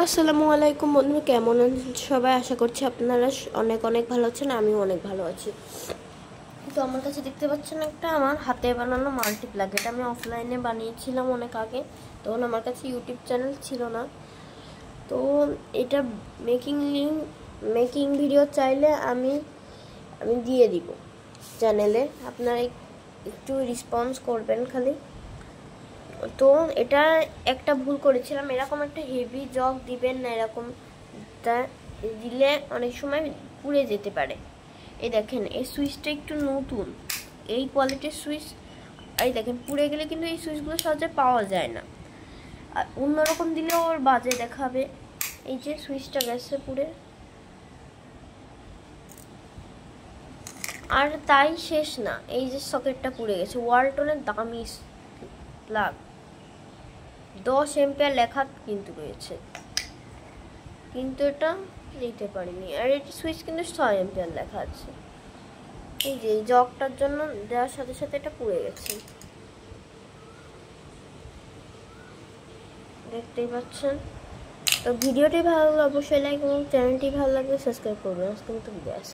আসসালামু আলাইকুম বন্ধু, কেমন আছেন সবাই? আশা করছি আপনারা অনেক অনেক ভালো আছেন। আমিও অনেক ভালো আছি। তো আমার কাছে দেখতে পাচ্ছেন একটা আমার হাতে বানানো মাল্টিপ্লাগ। এটা আমি অফলাইনে বানিয়েছিলাম অনেক আগে, তখন আমার কাছে ইউটিউব চ্যানেল ছিল না। তো এটা মেকিং ভিডিও চাইলে আমি দিয়ে দিব চ্যানেলে। আপনারা একটু রেসপন্স করবেন খালি। তো এটা একটা ভুল করেছিলাম, এরকম একটা হেভি জগ দিবেন না, এরকম দিলে অনেক সময় পুড়ে যেতে পারে। এই দেখেন, এই সুইচটা একটু নতুন, এই কোয়ালিটির সুইচ। এই দেখেন, পুড়ে গেলে কিন্তু এই সুইচগুলো সহজে পাওয়া যায় না, আর অন্যরকম দিলেও ওর বাজে দেখাবে। এই যে সুইচটা গেছে পুড়ে। আর তাই শেষ না, এই যে সকেটটা পুড়ে গেছে। ওয়ালটনের দামি প্লাগ, 10 এম্পিয়ার লেখা কিন্তু রয়েছে, কিন্তু এটা দিতে পারিনি। আর এটি সুইচ কিন্তু 6 এম্পিয়ার লেখা আছে। এই যে জগটার জন্য দেওয়ার সাথে সাথে এটা পুড়ে গেছে, দেখতেই পাচ্ছেন। তো ভিডিওটি ভালো লাগলে অবশ্যই লাইক এবং চ্যানেলটি ভালো লাগলে সাবস্ক্রাইব করবেন। আজকে মতো বিদায়।